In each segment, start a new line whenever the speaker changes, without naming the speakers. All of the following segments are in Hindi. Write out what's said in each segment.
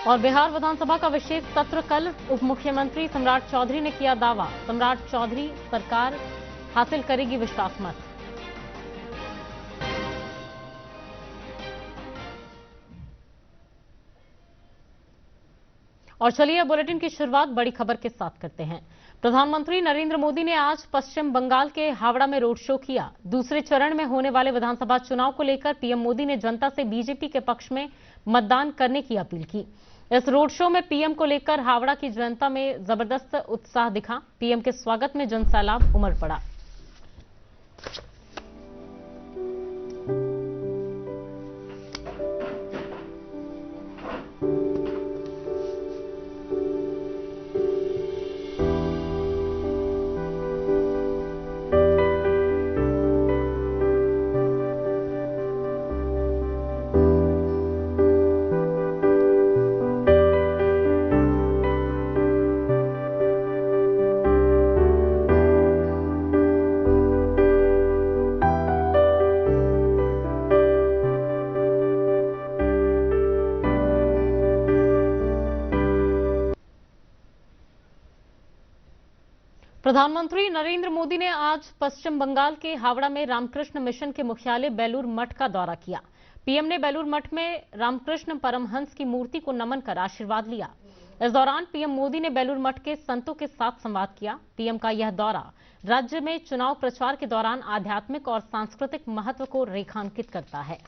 और बिहार विधानसभा का विशेष सत्र कल। उप मुख्यमंत्री सम्राट चौधरी ने किया दावा। सम्राट चौधरी सरकार हासिल करेगी विश्वास मत। और चलिए बुलेटिन की शुरुआत बड़ी खबर के साथ करते हैं। प्रधानमंत्री नरेंद्र मोदी ने आज पश्चिम बंगाल के हावड़ा में रोड शो किया। दूसरे चरण में होने वाले विधानसभा चुनाव को लेकर पीएम मोदी ने जनता से बीजेपी के पक्ष में मतदान करने की अपील की। इस रोड शो में पीएम को लेकर हावड़ा की जनता में जबरदस्त उत्साह दिखा। पीएम के स्वागत में जनसैलाब उमड़ पड़ा। प्रधानमंत्री नरेंद्र मोदी ने आज पश्चिम बंगाल के हावड़ा में रामकृष्ण मिशन के मुख्यालय बेलूर मठ का दौरा किया। पीएम ने बेलूर मठ में रामकृष्ण परमहंस की मूर्ति को नमन कर आशीर्वाद लिया। इस दौरान पीएम मोदी ने बेलूर मठ के संतों के साथ संवाद किया। पीएम का यह दौरा राज्य में चुनाव प्रचार के दौरान आध्यात्मिक और सांस्कृतिक महत्व को रेखांकित करता है।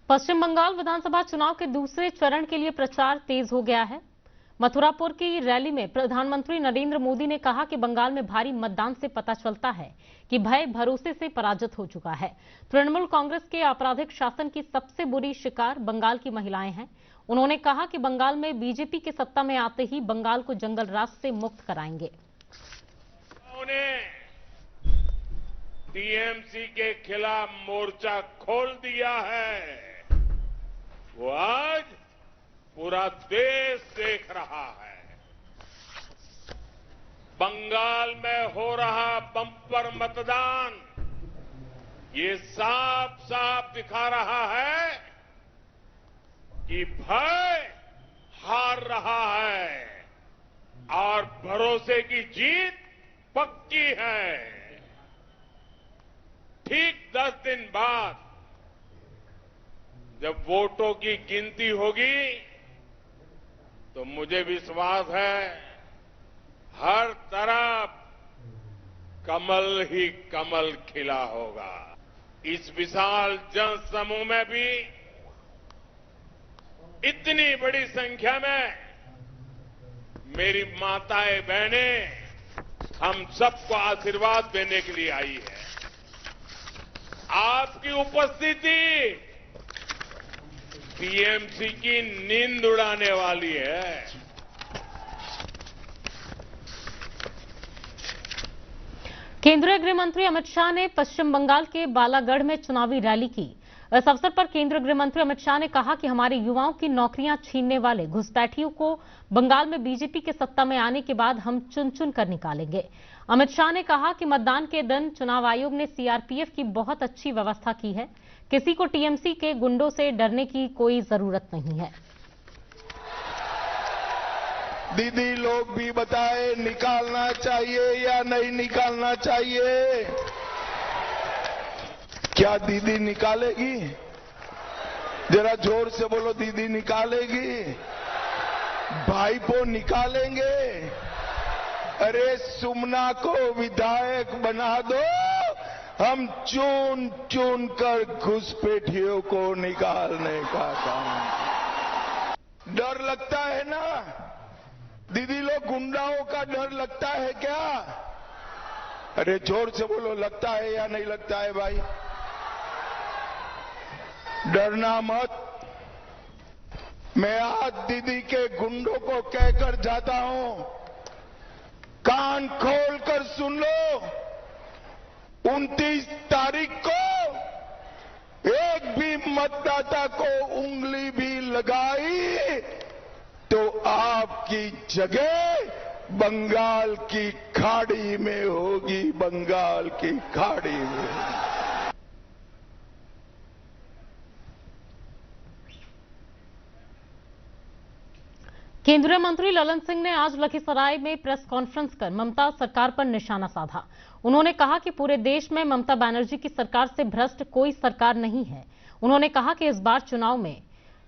पश्चिम बंगाल विधानसभा चुनाव के दूसरे चरण के लिए प्रचार तेज हो गया है। मथुरापुर की रैली में प्रधानमंत्री नरेंद्र मोदी ने कहा कि बंगाल में भारी मतदान से पता चलता है कि भय भरोसे से पराजित हो चुका है। तृणमूल कांग्रेस के आपराधिक शासन की सबसे बुरी शिकार बंगाल की महिलाएं हैं। उन्होंने कहा कि बंगाल में बीजेपी के सत्ता में आते ही बंगाल को जंगल राज से मुक्त कराएंगे।
टीएमसी के खिलाफ मोर्चा खोल दिया है। वो आज पूरा देश देख रहा है। बंगाल में हो रहा बम्पर मतदान ये साफ साफ दिखा रहा है कि भय हार रहा है और भरोसे की जीत पक्की है। ठीक 10 दिन बाद जब वोटों की गिनती होगी तो मुझे विश्वास है हर तरफ कमल ही कमल खिला होगा। इस विशाल जनसमूह में भी इतनी बड़ी संख्या में मेरी माताएं बहनें हम सबको आशीर्वाद देने के लिए आई है। आपकी उपस्थिति टीएमसी की नींद उड़ाने वाली है।
केंद्रीय गृह मंत्री अमित शाह ने पश्चिम बंगाल के बालागढ़ में चुनावी रैली की। इस अवसर पर केंद्रीय गृह मंत्री अमित शाह ने कहा कि हमारे युवाओं की नौकरियां छीनने वाले घुसपैठियों को बंगाल में बीजेपी के सत्ता में आने के बाद हम चुन चुन कर निकालेंगे। अमित शाह ने कहा कि मतदान के दिन चुनाव आयोग ने सीआरपीएफ की बहुत अच्छी व्यवस्था की है। किसी को टीएमसी के गुंडों से डरने की कोई जरूरत नहीं है।
दीदी लोग भी बताए निकालना चाहिए या नहीं निकालना चाहिए। क्या दीदी निकालेगी? जरा जोर से बोलो, दीदी निकालेगी? भाईपो निकालेंगे? अरे सुमना को विधायक बना दो, हम चुन चुन कर घुसपैठियों को निकालने का काम। डर लगता है ना दीदी लोग, गुंडाओं का डर लगता है क्या? अरे जोर से बोलो, लगता है या नहीं लगता है भाई? डरना मत। मैं आज दीदी के गुंडों को कहकर जाता हूं, कान खोल कर सुन लो। 29 तारीख को मतदाता को उंगली भी लगाई तो आपकी जगह बंगाल की खाड़ी में होगी, बंगाल की खाड़ी में।
केंद्रीय मंत्री ललन सिंह ने आज लखीसराय में प्रेस कॉन्फ्रेंस कर ममता सरकार पर निशाना साधा। उन्होंने कहा कि पूरे देश में ममता बनर्जी की सरकार से भ्रष्ट कोई सरकार नहीं है। उन्होंने कहा कि इस बार चुनाव में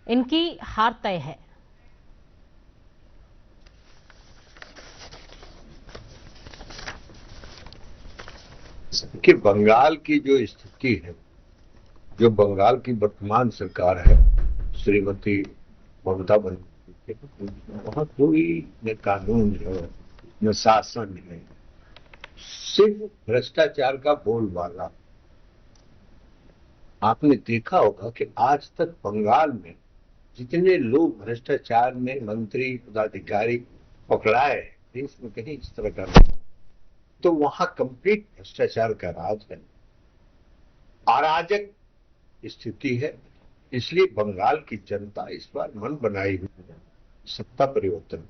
इनकी हार तय है।
कि बंगाल की जो स्थिति है, जो बंगाल की वर्तमान सरकार है श्रीमती ममता बनर्जी, वहां कोई न कानून है न शासन है, सिर्फ भ्रष्टाचार का बोलबाला। आपने देखा होगा कि आज तक बंगाल में जितने लोग भ्रष्टाचार में मंत्री पदाधिकारी पकड़ाए देश में कहीं इस तरह का नहीं, तो वहां कंप्लीट भ्रष्टाचार का राज है, अराजक स्थिति है। इसलिए बंगाल की जनता इस बार मन बनाई हुई है सत्ता परिवर्तन।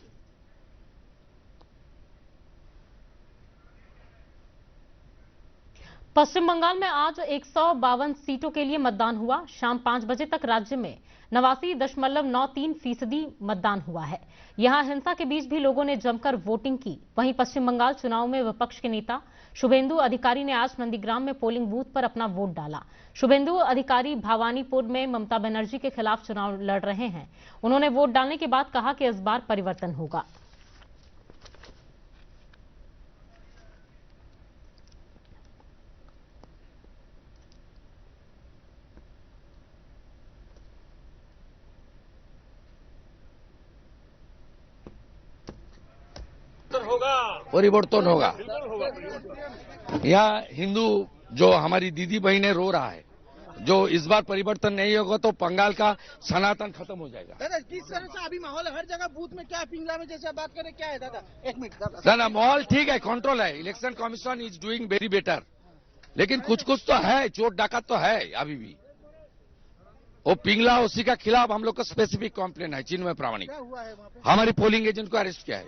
पश्चिम बंगाल में आज 152 सीटों के लिए मतदान हुआ। शाम 5 बजे तक राज्य में 89.93% मतदान हुआ है। यहां हिंसा के बीच भी लोगों ने जमकर वोटिंग की। वहीं पश्चिम बंगाल चुनाव में विपक्ष के नेता शुभेंदु अधिकारी ने आज नंदीग्राम में पोलिंग बूथ पर अपना वोट डाला। शुभेंदु अधिकारी भवानीपुर में ममता बनर्जी के खिलाफ चुनाव लड़ रहे हैं। उन्होंने वोट डालने के बाद कहा कि इस बार परिवर्तन होगा।
परिवर्तन होगा। यहाँ हिंदू जो हमारी दीदी बहनें रो रहा है, जो इस बार परिवर्तन नहीं होगा तो बंगाल का सनातन खत्म हो जाएगा।
दादा किस तरह से अभी माहौल है हर जगह बूथ में, क्या पिंगला में जैसे बात करें क्या है दादा? एक मिनट दादा।
माहौल ठीक है, कंट्रोल है, election commission is doing very better, लेकिन कुछ कुछ तो है, चोट डाकत तो है अभी भी। वो पिंगला उसी का खिलाफ हम लोग का स्पेसिफिक कंप्लेन है। चिन्मय प्रामाणिक हमारी पोलिंग एजेंट को अरेस्ट किया है,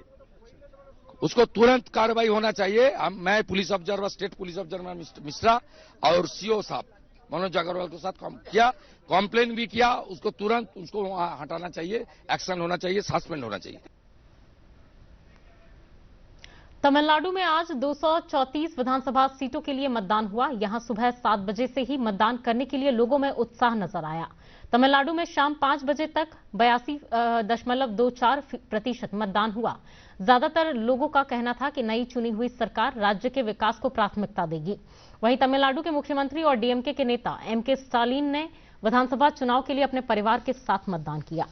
उसको तुरंत कार्रवाई होना चाहिए। मैं police observer, state police observer Mishra और सीओ साहब मनोज अग्रवाल के साथ किया, कंप्लेन भी किया, उसको तुरंत उसको वहां हटाना चाहिए, एक्शन होना चाहिए, सस्पेंड होना चाहिए।
तमिलनाडु में आज 234 विधानसभा सीटों के लिए मतदान हुआ। यहां सुबह 7 बजे से ही मतदान करने के लिए लोगों में उत्साह नजर आया। तमिलनाडु में शाम 5 बजे तक 82.24% मतदान हुआ। ज्यादातर लोगों का कहना था कि नई चुनी हुई सरकार राज्य के विकास को प्राथमिकता देगी। वहीं तमिलनाडु के मुख्यमंत्री और डीएमके के नेता एमके स्टालिन ने विधानसभा चुनाव के लिए अपने परिवार के साथ मतदान किया।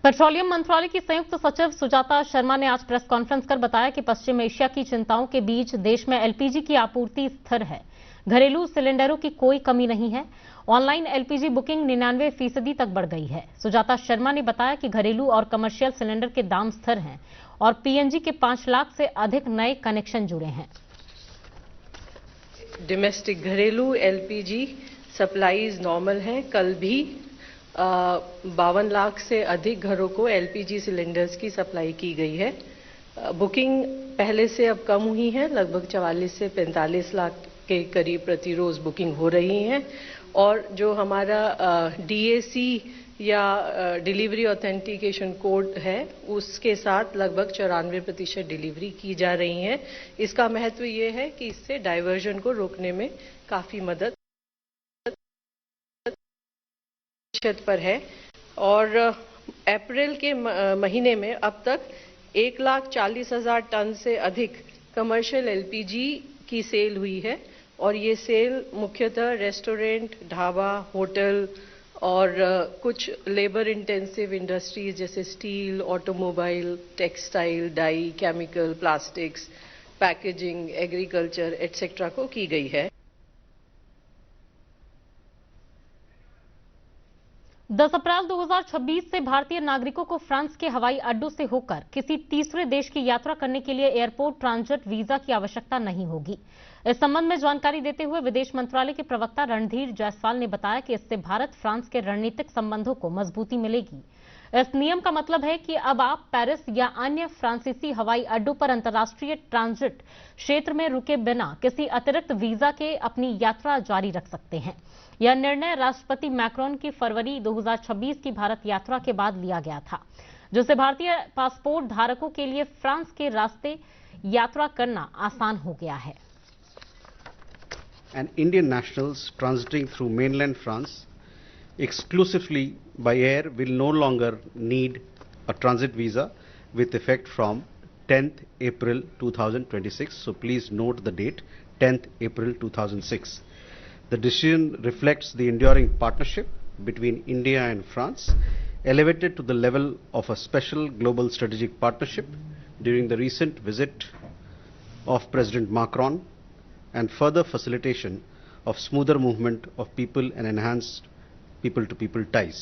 पेट्रोलियम मंत्रालय की संयुक्त सचिव सुजाता शर्मा ने आज प्रेस कॉन्फ्रेंस कर बताया कि पश्चिम एशिया की चिंताओं के बीच देश में एलपीजी की आपूर्ति स्थिर है। घरेलू सिलेंडरों की कोई कमी नहीं है। ऑनलाइन एलपीजी बुकिंग 99% तक बढ़ गई है। सुजाता शर्मा ने बताया कि घरेलू और कमर्शियल सिलेंडर के दाम स्थिर हैं और पीएनजी के 5 लाख से अधिक नए कनेक्शन जुड़े हैं।
डोमेस्टिक घरेलू एलपीजी सप्लाईज नॉर्मल हैं। कल भी 52 लाख से अधिक घरों को एलपीजी सिलेंडर्स की सप्लाई की गई है। बुकिंग पहले से अब कम हुई है, लगभग 44 से 45 लाख के करीब प्रति रोज बुकिंग हो रही है। और जो हमारा डीएसी या डिलीवरी ऑथेंटिकेशन कोड है, उसके साथ लगभग 94% डिलीवरी की जा रही है। इसका महत्व ये है कि इससे डाइवर्जन को रोकने में काफी मदद पर है। और अप्रैल के महीने में अब तक 1,40,000 टन से अधिक कमर्शियल एलपीजी की सेल हुई है। और ये सेल मुख्यतः रेस्टोरेंट, ढाबा, होटल और कुछ लेबर इंटेंसिव इंडस्ट्रीज जैसे steel, automobile, textile, dye, chemical, plastics, packaging, agriculture etcetera को की गई है।
10 अप्रैल 2026 से भारतीय नागरिकों को फ्रांस के हवाई अड्डों से होकर किसी तीसरे देश की यात्रा करने के लिए एयरपोर्ट ट्रांजिट वीजा की आवश्यकता नहीं होगी। इस संबंध में जानकारी देते हुए विदेश मंत्रालय के प्रवक्ता रणधीर जायसवाल ने बताया कि इससे भारत फ्रांस के रणनीतिक संबंधों को मजबूती मिलेगी। इस नियम का मतलब है कि अब आप पेरिस या अन्य फ्रांसीसी हवाई अड्डों पर अंतर्राष्ट्रीय ट्रांजिट क्षेत्र में रुके बिना किसी अतिरिक्त वीजा के अपनी यात्रा जारी रख सकते हैं। यह निर्णय राष्ट्रपति मैक्रोन की फरवरी 2026 की भारत यात्रा के बाद लिया गया था, जिससे भारतीय पासपोर्ट धारकों के लिए फ्रांस के रास्ते यात्रा करना आसान हो गया है।
And Indian nationals transiting through mainland France exclusively by air will no longer need a transit visa with effect from 10th April 2026. So please note the date, 10th April 2006. The decision reflects the enduring partnership between India and France, elevated to the level of a special global strategic partnership during the recent visit of President Macron, and further facilitation of smoother movement of people and enhanced people-to-people ties.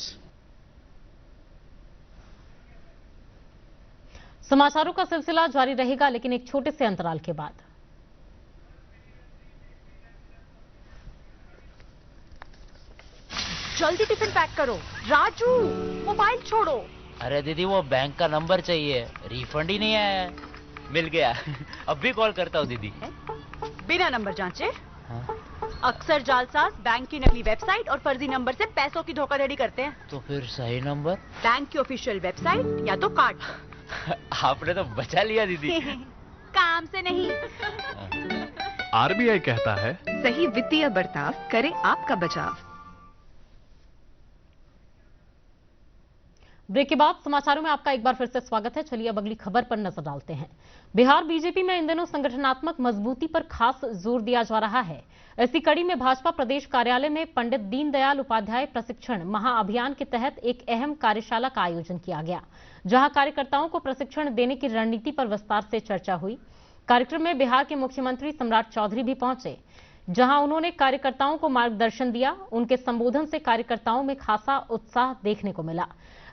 समाचारों का सिलसिला जारी रहेगा, लेकिन एक छोटे से अंतराल के बाद।
जल्दी टिफिन पैक करो। राजू, मोबाइल छोड़ो।
अरे दीदी, वो बैंक का नंबर चाहिए, रिफंड ही नहीं आया है। मिल गया। अब भी कॉल करता हूँ दीदी।
बिना नंबर जांचे?
हाँ?
अक्सर जालसाज बैंक की नकली वेबसाइट और फर्जी नंबर से पैसों की धोखाधड़ी करते हैं।
तो फिर सही नंबर?
बैंक की ऑफिशियल वेबसाइट या तो कार्ड।
आपने तो बचा लिया दीदी।
काम से नहीं।
आरबीआई कहता है,
सही वित्तीय बर्ताव करे आपका बचाव।
ब्रेक के बाद समाचारों में आपका एक बार फिर से स्वागत है। चलिए अब अगली खबर पर नजर डालते हैं। बिहार बीजेपी में इन दिनों संगठनात्मक मजबूती पर खास जोर दिया जा रहा है। इसी कड़ी में भाजपा प्रदेश कार्यालय में पंडित दीनदयाल उपाध्याय प्रशिक्षण महाअभियान के तहत एक अहम कार्यशाला का आयोजन किया गया, जहां कार्यकर्ताओं को प्रशिक्षण देने की रणनीति पर विस्तार से चर्चा हुई। कार्यक्रम में बिहार के मुख्यमंत्री सम्राट चौधरी भी पहुंचे, जहां उन्होंने कार्यकर्ताओं को मार्गदर्शन दिया। उनके संबोधन से कार्यकर्ताओं में खासा उत्साह देखने को मिला।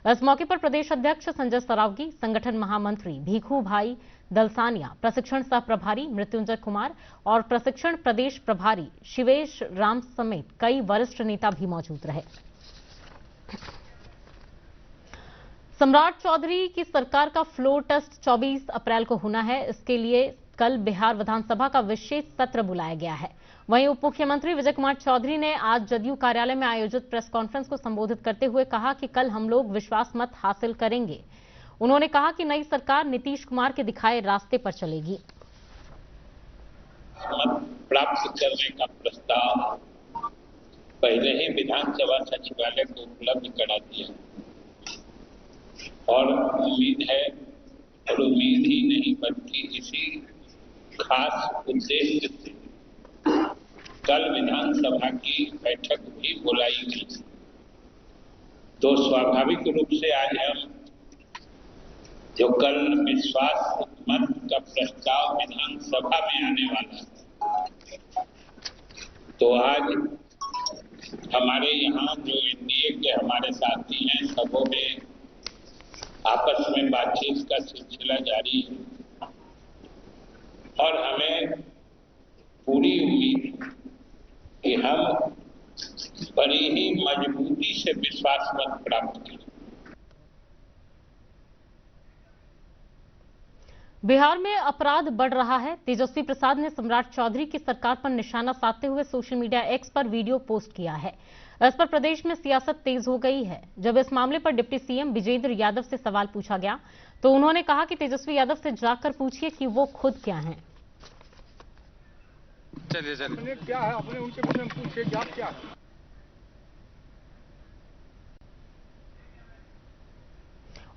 इस मौके पर प्रदेश अध्यक्ष संजय सरावगी, संगठन महामंत्री भीखू भाई दलसानिया, प्रशिक्षण सह प्रभारी मृत्युंजय कुमार और प्रशिक्षण प्रदेश प्रभारी शिवेश राम समेत कई वरिष्ठ नेता भी मौजूद रहे। सम्राट चौधरी की सरकार का फ्लोर टेस्ट 24 अप्रैल को होना है। इसके लिए कल बिहार विधानसभा का विशेष सत्र बुलाया गया है। वहीं उप मुख्यमंत्री विजय कुमार चौधरी ने आज जदयू कार्यालय में आयोजित प्रेस कॉन्फ्रेंस को संबोधित करते हुए कहा कि कल हम लोग विश्वास मत हासिल करेंगे। उन्होंने कहा कि नई सरकार नीतीश कुमार के दिखाए रास्ते पर चलेगी।
मत प्राप्त करने का प्रस्ताव पहले ही विधानसभा सचिवालय को उपलब्ध करा दिया और उम्मीद है, और उम्मीद ही नहीं बल्कि इसी खास उद्देश्य से कल विधानसभा की बैठक भी बुलाई गई। तो स्वाभाविक रूप से आज हम जो कल विश्वास मत का प्रस्ताव विधानसभा में आने वाला है, तो आज हमारे यहाँ जो एनडीए के हमारे साथी हैं, सबों में आपस में बातचीत का सिलसिला जारी है और हमें पूरी उम्मीद है कि हम बड़ी ही मजबूती से विश्वास मत प्राप्त करें।
बिहार में अपराध बढ़ रहा है। तेजस्वी प्रसाद ने सम्राट चौधरी की सरकार पर निशाना साधते हुए सोशल मीडिया एक्स पर वीडियो पोस्ट किया है। इस पर प्रदेश में सियासत तेज हो गई है। जब इस मामले पर डिप्टी सीएम विजेंद्र यादव से सवाल पूछा गया तो उन्होंने कहा कि तेजस्वी यादव से जाकर पूछिए कि वो खुद क्या हैं।
चलिए क्या है, अपने उनके बारे में पूछिए कि आप क्या है।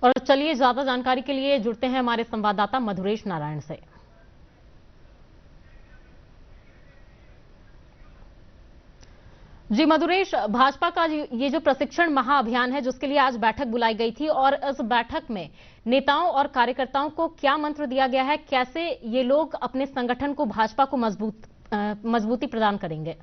और चलिए ज्यादा जानकारी के लिए जुड़ते हैं हमारे संवाददाता मधुरेश नारायण से। जी मधुरेश, भाजपा का ये जो प्रशिक्षण महाअभियान है जिसके लिए आज बैठक बुलाई गई थी, और इस बैठक में नेताओं और कार्यकर्ताओं को क्या मंत्र दिया गया है, कैसे ये लोग अपने संगठन को, भाजपा को मजबूती प्रदान करेंगे?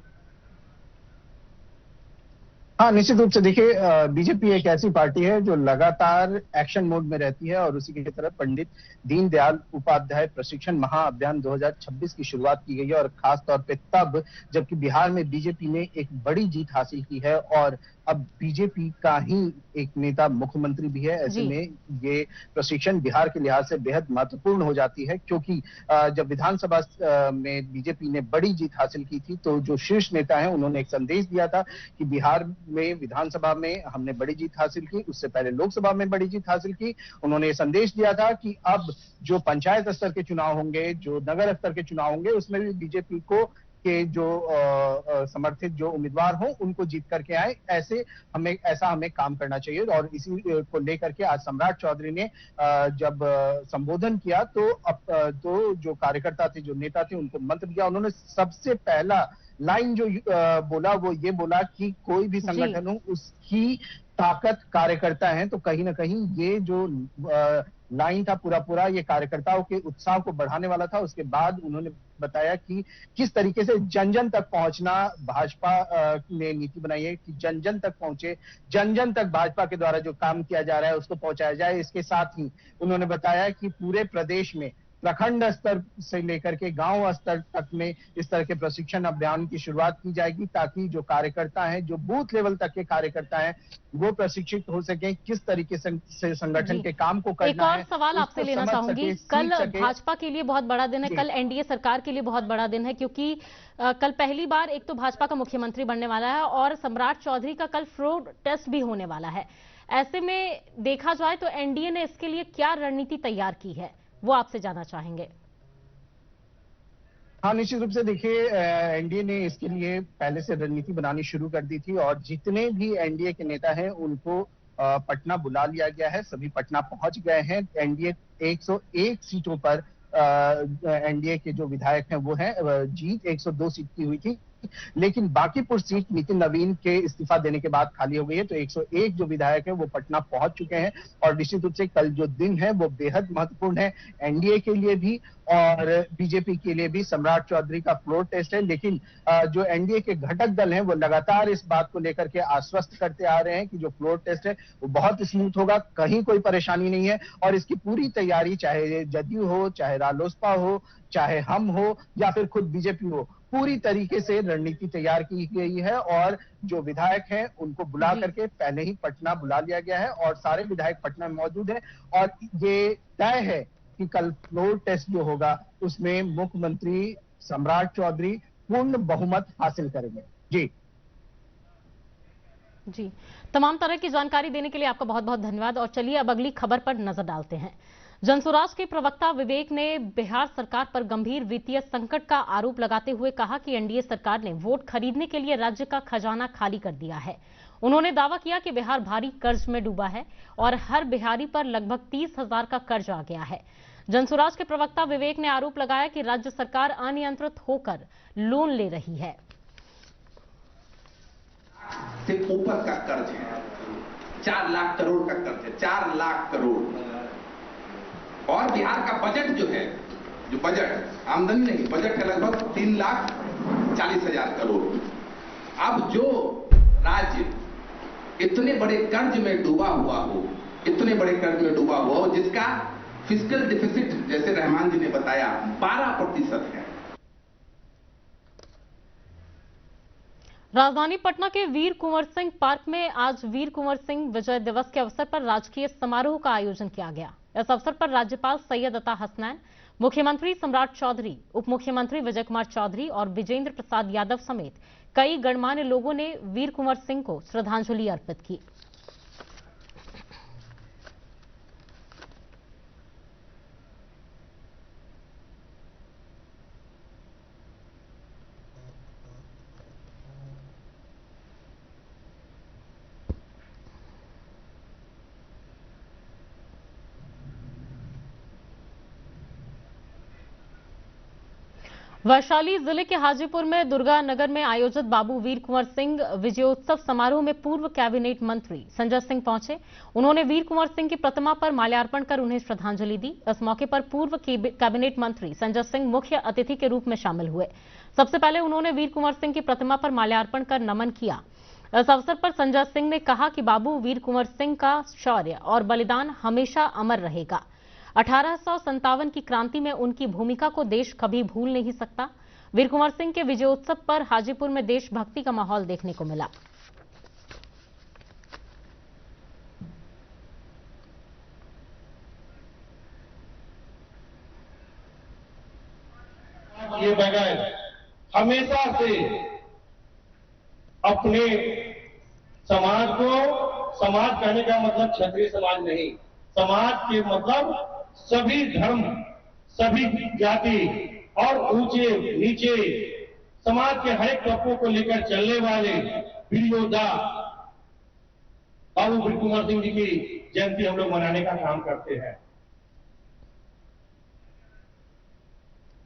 हाँ, निश्चित रूप से देखिए, बीजेपी एक ऐसी पार्टी है जो लगातार एक्शन मोड में रहती है और उसी की तरफ पंडित दीनदयाल उपाध्याय प्रशिक्षण महाअभियान 2026 की शुरुआत की गई है, और खास तौर पे तब जबकि बिहार में बीजेपी ने एक बड़ी जीत हासिल की है और अब बीजेपी का ही एक नेता मुख्यमंत्री भी है। ऐसे में ये प्रशिक्षण बिहार के लिहाज से बेहद महत्वपूर्ण हो जाती है, क्योंकि जब विधानसभा में बीजेपी ने बड़ी जीत हासिल की थी तो जो शीर्ष नेता हैं उन्होंने एक संदेश दिया था कि बिहार में विधानसभा में हमने बड़ी जीत हासिल की, उससे पहले लोकसभा में बड़ी जीत हासिल की। उन्होंने ये संदेश दिया था कि अब जो पंचायत स्तर के चुनाव होंगे, जो नगर स्तर के चुनाव होंगे, उसमें भी बीजेपी को के जो समर्थित जो उम्मीदवार हों उनको जीत करके आए, ऐसा हमें काम करना चाहिए। और इसी को लेकर के आज सम्राट चौधरी ने जब संबोधन किया तो जो कार्यकर्ता थे, जो नेता थे, उनको मंत्र दिया। उन्होंने सबसे पहला लाइन जो बोला वो ये बोला कि कोई भी संगठन हो उसकी ताकत कार्यकर्ता है। तो कहीं ना कहीं ये जो लाइन था पूरा ये कार्यकर्ताओं के उत्साह को बढ़ाने वाला था। उसके बाद उन्होंने बताया कि किस तरीके से जन जन तक पहुंचना भाजपा ने नीति बनाई है कि जन जन तक पहुंचे, जन जन तक भाजपा के द्वारा जो काम किया जा रहा है उसको पहुंचाया जाए। इसके साथ ही उन्होंने बताया कि पूरे प्रदेश में प्रखंड स्तर से लेकर के गांव स्तर तक में इस तरह के प्रशिक्षण अभियान की शुरुआत की जाएगी, ताकि जो कार्यकर्ता हैं, जो बूथ लेवल तक के कार्यकर्ता हैं, वो प्रशिक्षित हो सकें किस तरीके से संगठन के काम को करना है।
एक और सवाल आपसे लेना चाहूंगी, कल भाजपा के लिए बहुत बड़ा दिन है, कल एनडीए सरकार के लिए बहुत बड़ा दिन है, क्योंकि कल पहली बार एक तो भाजपा का मुख्यमंत्री बनने वाला है और सम्राट चौधरी का कल फ्लोर टेस्ट भी होने वाला है। ऐसे में देखा जाए तो एनडीए ने इसके लिए क्या रणनीति तैयार की है, वो आपसे जानना चाहेंगे।
हाँ, निश्चित रूप से देखिए, एनडीए ने इसके लिए पहले से रणनीति बनानी शुरू कर दी थी और जितने भी एनडीए के नेता हैं उनको पटना बुला लिया गया है। सभी पटना पहुंच गए हैं। एनडीए 101 सीटों पर एनडीए के जो विधायक हैं वो हैं, जीत 102 सीट की हुई थी, लेकिन बाकीपुर सीट नितिन नवीन के इस्तीफा देने के बाद खाली हो गई है। तो 101 जो विधायक है वो पटना पहुंच चुके हैं और निश्चित रूप से कल जो दिन है वो बेहद महत्वपूर्ण है एनडीए के लिए भी और बीजेपी के लिए भी। सम्राट चौधरी का फ्लोर टेस्ट है, लेकिन जो एनडीए के घटक दल हैं वो लगातार इस बात को लेकर के आश्वस्त करते आ रहे हैं कि जो फ्लोर टेस्ट है वो बहुत स्मूथ होगा, कहीं कोई परेशानी नहीं है। और इसकी पूरी तैयारी चाहे जदयू हो, चाहे रालोसपा हो, चाहे हम हो या फिर खुद बीजेपी हो, पूरी तरीके से रणनीति तैयार की गई है और जो विधायक हैं उनको बुला करके पहले ही पटना बुला लिया गया है और सारे विधायक पटना में मौजूद हैं। और ये तय है कि कल फ्लोर टेस्ट जो होगा उसमें मुख्यमंत्री सम्राट चौधरी पूर्ण बहुमत हासिल करेंगे।
जी, तमाम तरह की जानकारी देने के लिए आपका बहुत बहुत धन्यवाद। और चलिए अब अगली खबर पर नजर डालते हैं। जनसुराज के प्रवक्ता विवेक ने बिहार सरकार पर गंभीर वित्तीय संकट का आरोप लगाते हुए कहा कि एनडीए सरकार ने वोट खरीदने के लिए राज्य का खजाना खाली कर दिया है। उन्होंने दावा किया कि बिहार भारी कर्ज में डूबा है और हर बिहारी पर लगभग 30,000 का कर्ज आ गया है। जनसुराज के प्रवक्ता विवेक ने आरोप लगाया कि राज्य सरकार अनियंत्रित होकर लोन ले रही है।
से ऊपर का कर्ज है, 4 लाख करोड़ का कर्ज है, 4 लाख करोड़। और बिहार का बजट जो है, जो बजट आमदनी नहीं, बजट है लगभग 3,40,000 करोड़। अब जो राज्य इतने बड़े कर्ज में डूबा हुआ हो, इतने बड़े कर्ज में डूबा हुआ हो, जिसका फिस्कल डिफिसिट जैसे रहमान जी ने बताया 12% है।
राजधानी पटना के वीर कुंवर सिंह पार्क में आज वीर कुंवर सिंह विजय दिवस के अवसर पर राजकीय समारोह का आयोजन किया गया। इस अवसर पर राज्यपाल सैयद अता हसनैन, मुख्यमंत्री सम्राट चौधरी, उप मुख्यमंत्री विजय कुमार चौधरी और विजेंद्र प्रसाद यादव समेत कई गणमान्य लोगों ने वीर कुंवर सिंह को श्रद्धांजलि अर्पित की। वैशाली जिले के हाजीपुर में दुर्गा नगर में आयोजित बाबू वीर कुंवर सिंह विजयोत्सव समारोह में पूर्व कैबिनेट मंत्री संजय सिंह पहुंचे। उन्होंने वीर कुंवर सिंह की प्रतिमा पर माल्यार्पण कर उन्हें श्रद्धांजलि दी। इस मौके पर पूर्व कैबिनेट मंत्री संजय सिंह मुख्य अतिथि के रूप में शामिल हुए। सबसे पहले उन्होंने वीर कुंवर सिंह की प्रतिमा पर माल्यार्पण कर नमन किया। इस अवसर पर संजय सिंह ने कहा कि बाबू वीर कुंवर सिंह का शौर्य और बलिदान हमेशा अमर रहेगा। 1857 की क्रांति में उनकी भूमिका को देश कभी भूल नहीं सकता। वीर कुंवर सिंह के विजयोत्सव पर हाजीपुर में देशभक्ति का माहौल देखने को मिला।
ये बगैर हमेशा से अपने समाज को, समाज कहने का मतलब क्षत्रिय समाज नहीं, समाज के मतलब सभी धर्म, सभी जाति और ऊंचे नीचे समाज के हर एक तबकों को लेकर चलने वाले वीर योद्धा बाबू वीर कुंवर सिंह जी की जयंती हम लोग मनाने का काम करते हैं।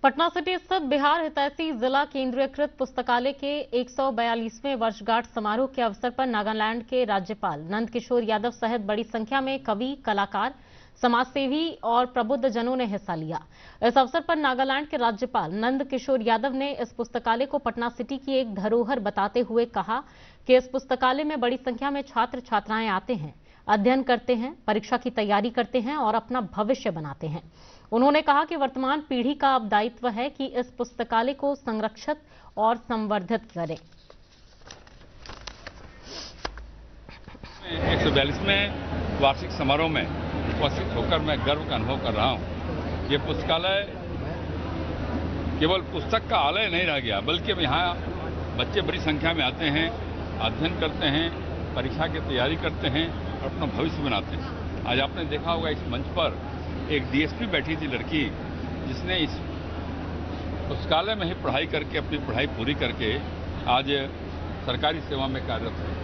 पटना सिटी स्थित बिहार हितैषी जिला केंद्रीयकृत पुस्तकालय के 142वें वर्षगांठ समारोह के अवसर पर नागालैंड के राज्यपाल नंद किशोर यादव सहित बड़ी संख्या में कवि, कलाकार, समाजसेवी और प्रबुद्ध जनों ने हिस्सा लिया। इस अवसर पर नागालैंड के राज्यपाल नंद किशोर यादव ने इस पुस्तकालय को पटना सिटी की एक धरोहर बताते हुए कहा कि इस पुस्तकालय में बड़ी संख्या में छात्र छात्राएं आते हैं, अध्ययन करते हैं, परीक्षा की तैयारी करते हैं और अपना भविष्य बनाते हैं। उन्होंने कहा कि वर्तमान पीढ़ी का अब दायित्व है कि इस पुस्तकालय को संरक्षित और संवर्धित करें।
142वें वार्षिक समारोह में उपस्थित होकर मैं गर्व का अनुभव कर रहा हूँ। ये पुस्तकालय केवल पुस्तक का आलय नहीं रह गया, बल्कि अब यहाँ बच्चे बड़ी संख्या में आते हैं, अध्ययन करते हैं, परीक्षा की तैयारी करते हैं और अपना भविष्य बनाते हैं। आज आपने देखा होगा इस मंच पर एक डीएसपी बैठी थी लड़की, जिसने इस पुस्तकालय में ही पढ़ाई करके अपनी पढ़ाई पूरी करके आज सरकारी सेवा में कार्यरत है।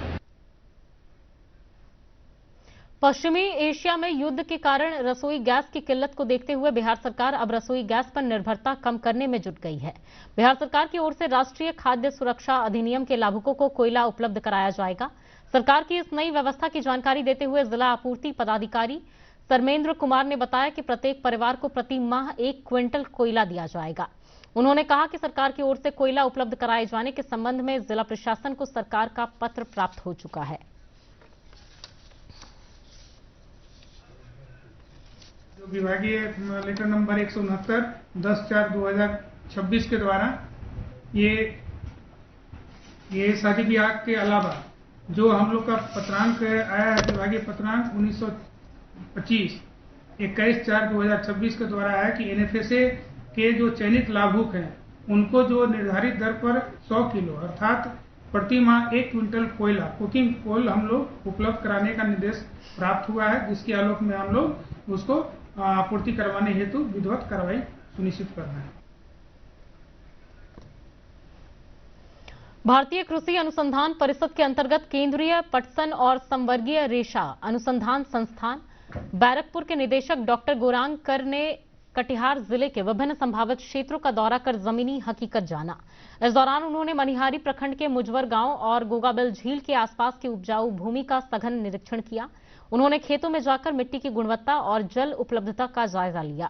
पश्चिमी एशिया में युद्ध के कारण रसोई गैस की किल्लत को देखते हुए बिहार सरकार अब रसोई गैस पर निर्भरता कम करने में जुट गई है। बिहार सरकार की ओर से राष्ट्रीय खाद्य सुरक्षा अधिनियम के लाभुकों को कोयला उपलब्ध कराया जाएगा। सरकार की इस नई व्यवस्था की जानकारी देते हुए जिला आपूर्ति पदाधिकारी सर्मेंद्र कुमार ने बताया कि प्रत्येक परिवार को प्रति माह 1 क्विंटल कोयला दिया जाएगा। उन्होंने कहा कि सरकार की ओर से कोयला उपलब्ध कराए जाने के संबंध में जिला प्रशासन को सरकार का पत्र प्राप्त हो चुका है।
विभागीय लेटर नंबर 169 10/4/2026 के द्वारा ये शादी ब्याह के अलावा जो हम लोग का पत्रांक आया है, विभागीय पत्रांक 1925 21/4/2026 के द्वारा आया कि एनएफएसए के जो चयनित लाभुक हैं उनको जो निर्धारित दर पर 100 किलो अर्थात प्रति माह 1 क्विंटल कोयला, कुकिंग कोल हम लोग उपलब्ध कराने का निर्देश प्राप्त हुआ है, जिसके आलोक में हम लोग उसको आपूर्ति करवाने हेतु विधिवत कार्रवाई सुनिश्चित करना है।
भारतीय कृषि अनुसंधान परिषद के अंतर्गत केंद्रीय पटसन और संवर्गीय रेशा अनुसंधान संस्थान बैरकपुर के निदेशक डॉक्टर गौरांग कर ने कटिहार जिले के विभिन्न संभावित क्षेत्रों का दौरा कर जमीनी हकीकत जाना। इस दौरान उन्होंने मनिहारी प्रखंड के मुजवर गांव और गोगाबिल झील के आसपास की उपजाऊ भूमि का सघन निरीक्षण किया। उन्होंने खेतों में जाकर मिट्टी की गुणवत्ता और जल उपलब्धता का जायजा लिया।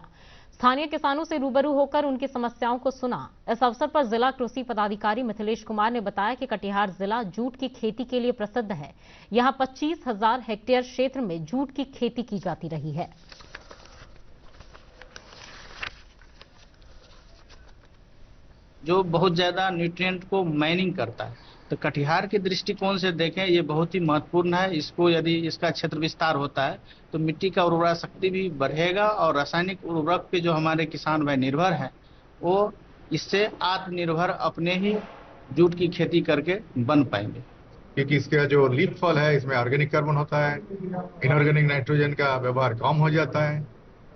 स्थानीय किसानों से रूबरू होकर उनकी समस्याओं को सुना। इस अवसर पर जिला कृषि पदाधिकारी मिथिलेश कुमार ने बताया कि कटिहार जिला जूट की खेती के लिए प्रसिद्ध है। यहां 25,000 हेक्टेयर क्षेत्र में जूट की खेती की जाती रही है।
जो बहुत ज्यादा न्यूट्रिएंट को माइनिंग करता है, तो कटिहार के दृष्टिकोण से देखें ये बहुत ही महत्वपूर्ण है। इसको यदि इसका क्षेत्र विस्तार होता है तो मिट्टी का उर्वरा शक्ति भी बढ़ेगा और रासायनिक उर्वरक पे जो हमारे किसान भाई निर्भर हैं वो इससे आत्मनिर्भर अपने ही जूट की खेती करके बन पाएंगे।
क्योंकि इसका जो लीफ फॉल है इसमें ऑर्गेनिक कार्बन होता है, इनऑर्गेनिक नाइट्रोजन का व्यवहार कम हो जाता है,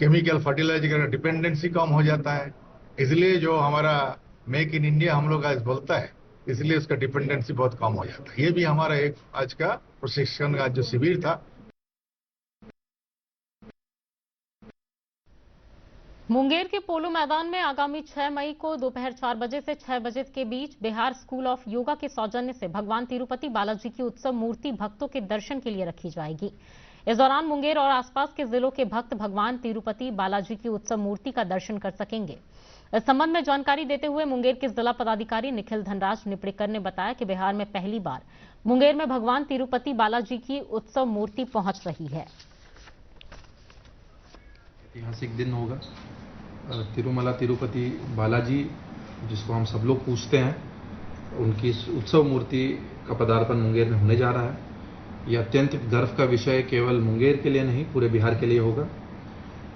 केमिकल फर्टिलाइजर का डिपेंडेंसी कम हो जाता है। इसलिए जो हमारा मेक इन इंडिया हम लोग आज बोलता है, इसलिए उसका डिपेंडेंसी बहुत कम हो जाता है। ये भी हमारा एक आज का प्रशिक्षण का जो शिविर था।
मुंगेर के पोलो मैदान में आगामी 6 मई को दोपहर 4 बजे से 6 बजे के बीच बिहार स्कूल ऑफ योगा के सौजन्य से भगवान तिरुपति बालाजी की उत्सव मूर्ति भक्तों के दर्शन के लिए रखी जाएगी। इस दौरान मुंगेर और आसपास के जिलों के भक्त भगवान तिरुपति बालाजी की उत्सव मूर्ति का दर्शन कर सकेंगे। इस संबंध में जानकारी देते हुए मुंगेर के जिला पदाधिकारी निखिल धनराज निपड़ेकर ने बताया कि बिहार में पहली बार मुंगेर में भगवान तिरुपति बालाजी की उत्सव मूर्ति पहुंच रही है।
ऐतिहासिक दिन होगा। तिरुमला तिरुपति बालाजी, जिसको हम सब लोग पूजते हैं, उनकी उत्सव मूर्ति का पदार्पण मुंगेर में होने जा रहा है। यह अत्यंत गर्व का विषय केवल मुंगेर के लिए नहीं, पूरे बिहार के लिए होगा।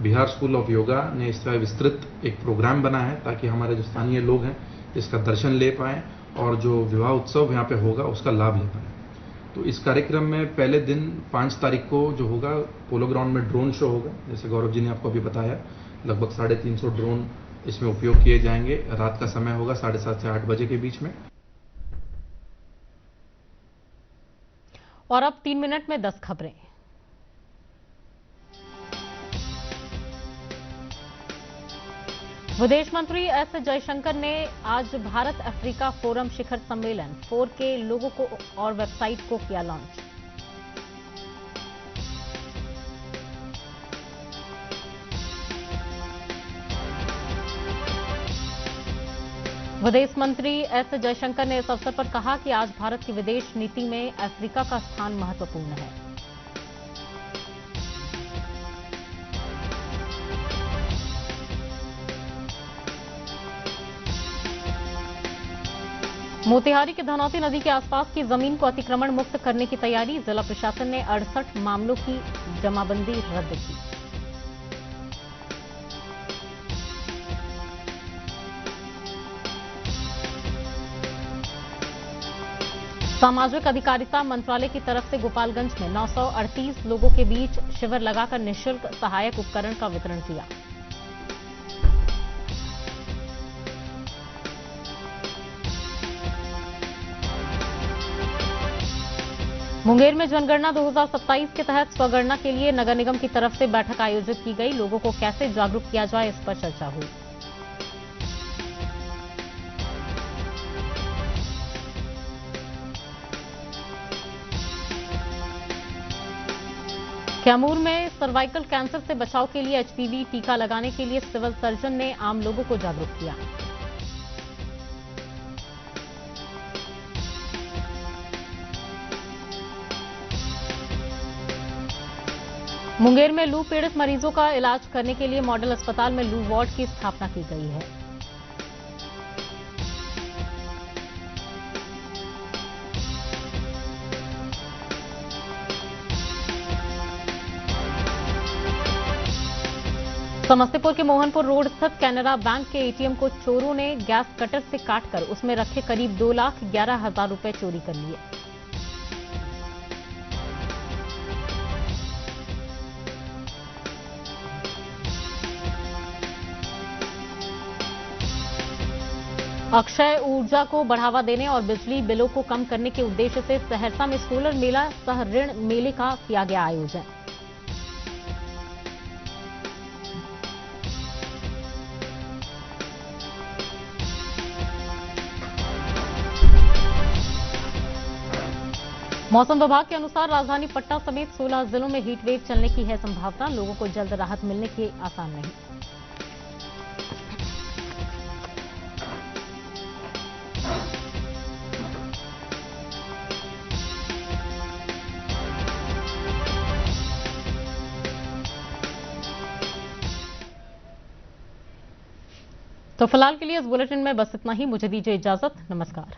बिहार स्कूल ऑफ योगा ने इस तरह विस्तृत एक प्रोग्राम बना है ताकि हमारे जो स्थानीय लोग हैं इसका दर्शन ले पाएं और जो विवाह उत्सव यहाँ पे होगा उसका लाभ ले पाएं। तो इस कार्यक्रम में पहले दिन 5 तारीख को जो होगा पोलो ग्राउंड में ड्रोन शो होगा। जैसे गौरव जी ने आपको अभी बताया, लगभग 350 ड्रोन इसमें उपयोग किए जाएंगे। रात का समय होगा 7:30 से 8 बजे के बीच में।
और अब 3 मिनट में 10 खबरें। विदेश मंत्री एस जयशंकर ने आज भारत अफ्रीका फोरम शिखर सम्मेलन 4 के लोगों को और वेबसाइट को किया लॉन्च। विदेश मंत्री एस जयशंकर ने इस अवसर पर कहा कि आज भारत की विदेश नीति में अफ्रीका का स्थान महत्वपूर्ण है। मोतिहारी के धनौती नदी के आसपास की जमीन को अतिक्रमण मुक्त करने की तैयारी। जिला प्रशासन ने 68 मामलों की जमाबंदी रद्द की। सामाजिक अधिकारिता मंत्रालय की तरफ से गोपालगंज में 938 लोगों के बीच शिविर लगाकर निःशुल्क सहायक उपकरण का वितरण किया। मुंगेर में जनगणना 2027 के तहत स्वगणना के लिए नगर निगम की तरफ से बैठक आयोजित की गई। लोगों को कैसे जागरूक किया जाए, इस पर चर्चा हुई। कैमूर में सर्वाइकल कैंसर से बचाव के लिए एचपीवी टीका लगाने के लिए सिविल सर्जन ने आम लोगों को जागरूक किया। मुंगेर में लू पीड़ित मरीजों का इलाज करने के लिए मॉडल अस्पताल में लू वार्ड की स्थापना की गई है। समस्तीपुर के मोहनपुर रोड स्थित कैनरा बैंक के एटीएम को चोरों ने गैस कटर से काटकर उसमें रखे करीब 2,11,000 रुपए चोरी कर लिए। अक्षय ऊर्जा को बढ़ावा देने और बिजली बिलों को कम करने के उद्देश्य से सहरसा में सोलर मेला सह ऋण मेले का किया गया आयोजन। मौसम विभाग के अनुसार राजधानी पटना समेत 16 जिलों में हीट वेव चलने की है संभावना। लोगों को जल्द राहत मिलने की आसार नहीं। तो फिलहाल के लिए इस बुलेटिन में बस इतना ही। मुझे दीजिए इजाजत। नमस्कार।